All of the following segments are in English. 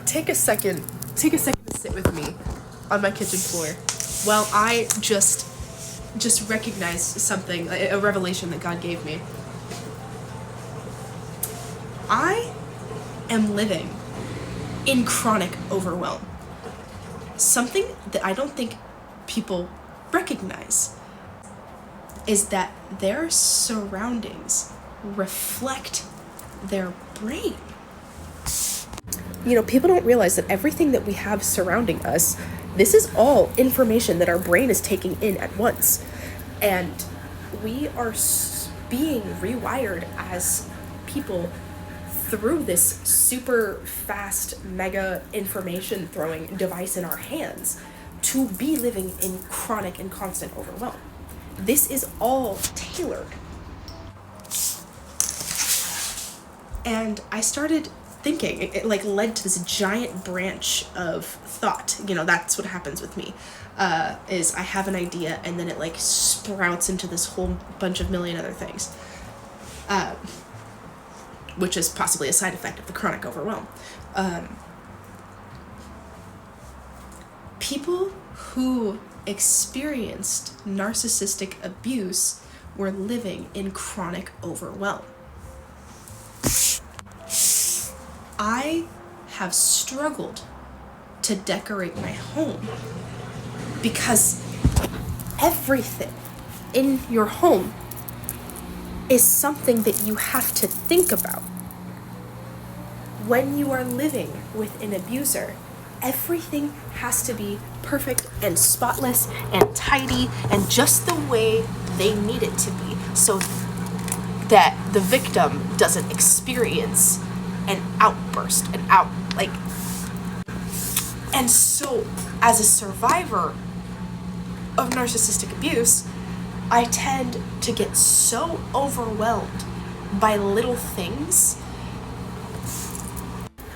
take a second to sit with me on my kitchen floor while I just recognized something, a revelation that God gave me. I am living in chronic overwhelm. Something that I don't think people recognize is that their surroundings reflect their brain. You know, people don't realize that everything that we have surrounding us, this is all information that our brain is taking in at once. And we are being rewired as people through this super fast, mega information throwing device in our hands to be living in chronic and constant overwhelm. This is all tailored. And I started thinking, it led to this giant branch of thought. You know, that's what happens with me, is I have an idea and then it sprouts into this whole bunch of million other things, which is possibly a side effect of the chronic overwhelm. People who experienced narcissistic abuse were living in chronic overwhelm. I have struggled to decorate my home because everything in your home is something that you have to think about. When you are living with an abuser, everything has to be perfect and spotless and tidy and just the way they need it to be, so that the victim doesn't experience an outburst, and so as a survivor of narcissistic abuse, I tend to get so overwhelmed by little things.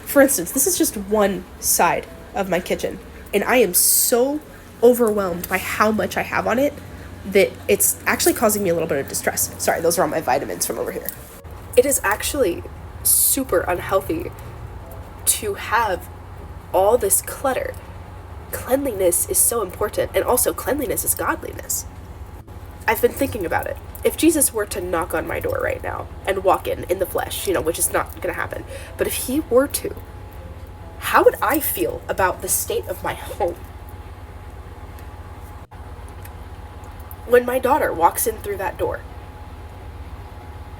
For instance, this is just one side of my kitchen, and I am so overwhelmed by how much I have on it that it's actually causing me a little bit of distress. Sorry, those are all my vitamins from over here. It is actually super unhealthy to have all this clutter. Cleanliness is so important, and also cleanliness is godliness. I've been thinking about it. If Jesus were to knock on my door right now and walk in the flesh, which is not going to happen, but if he were to, how would I feel about the state of my home? When my daughter walks in through that door,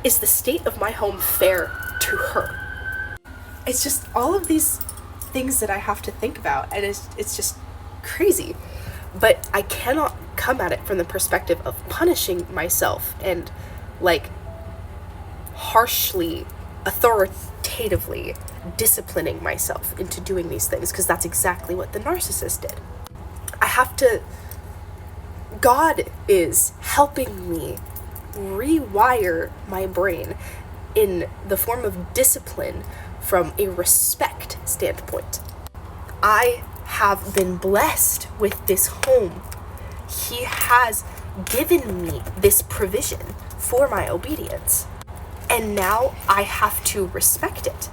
is the state of my home fair to her? It's just all of these things that I have to think about, and it's just crazy. But I cannot come at it from the perspective of punishing myself and harshly, authoritatively disciplining myself into doing these things, because that's exactly what the narcissist did. God is helping me rewire my brain in the form of discipline from a respect standpoint. I have been blessed with this home. He has given me this provision for my obedience, and now I have to respect it.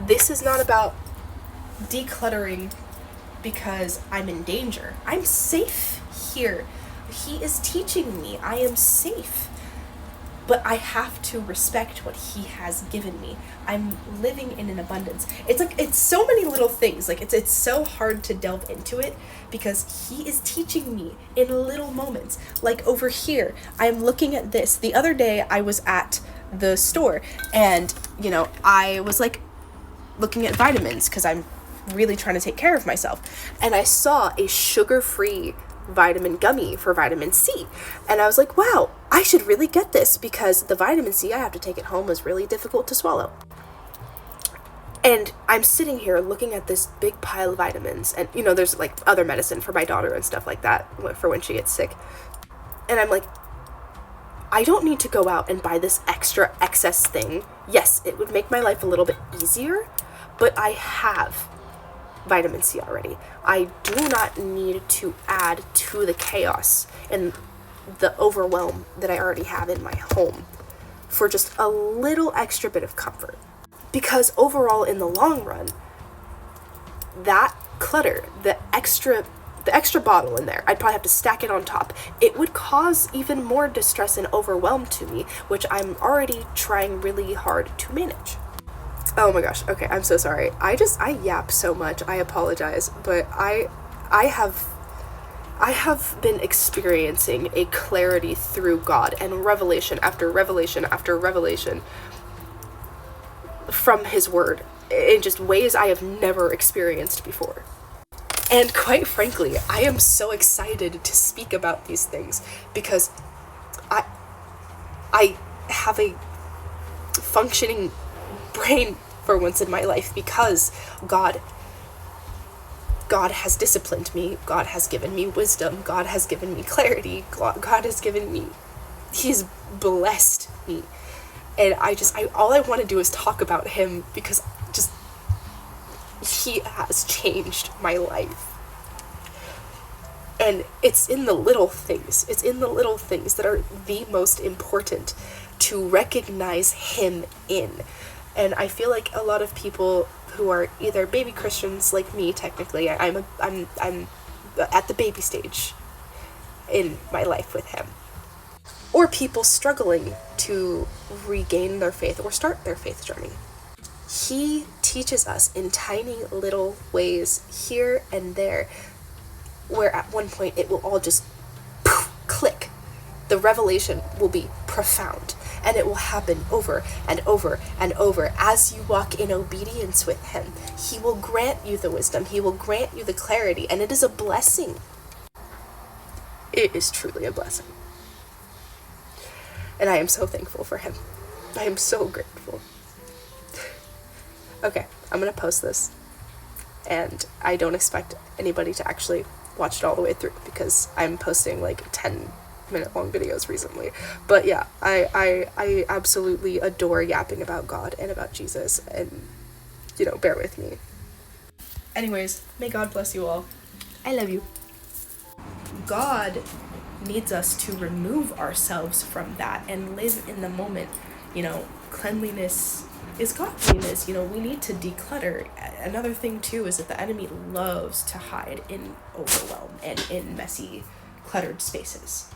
This is not about decluttering because I'm in danger. I'm safe here. He is teaching me I am safe, but I have to respect what he has given me. I'm living in an abundance. It's so many little things. It's so hard to delve into it because he is teaching me in little moments. Over here, I'm looking at this. The other day I was at the store and, I was looking at vitamins because I'm really trying to take care of myself. And I saw a sugar-free vitamin gummy for vitamin C. And I was like, wow, I should really get this because the vitamin C, I have to take it home, is really difficult to swallow. And I'm sitting here looking at this big pile of vitamins, and there's other medicine for my daughter and stuff like that for when she gets sick. And I'm like, I don't need to go out and buy this extra excess thing. Yes, it would make my life a little bit easier, but I have vitamin C already. I do not need to add to the chaos and the overwhelm that I already have in my home for just a little extra bit of comfort. Because overall, in the long run, that clutter, the extra bottle in there, I'd probably have to stack it on top. It would cause even more distress and overwhelm to me, which I'm already trying really hard to manage. Oh my gosh, okay, I'm so sorry. I yap so much, I apologize, but I have been experiencing a clarity through God and revelation after revelation after revelation from his word in just ways I have never experienced before. And quite frankly, I am so excited to speak about these things because I have a functioning brain for once in my life because God has disciplined me. God has given me wisdom. God has given me clarity. God has given me, he's blessed me. And all I want to do is talk about him because just, he has changed my life. And it's in the little things. It's in the little things that are the most important to recognize him in. And I feel like a lot of people who are either baby Christians like me, technically, I'm at the baby stage in my life with him, or people struggling to regain their faith or start their faith journey. He teaches us in tiny little ways here and there, where at one point it will all just click. The revelation will be profound, and it will happen over and over and over as you walk in obedience with him. He will grant you the wisdom. He will grant you the clarity, and it is a blessing. It is truly a blessing. And I am so thankful for him. I am so grateful. Okay, I'm gonna post this, and I don't expect anybody to actually watch it all the way through because I'm posting like 10-minute long videos recently. But yeah, I absolutely adore yapping about God and about Jesus, and bear with me. Anyways, may God bless you all. I love you. God needs us to remove ourselves from that and live in the moment. Cleanliness is godliness. We need to declutter. Another thing too is that the enemy loves to hide in overwhelm and in messy, cluttered spaces.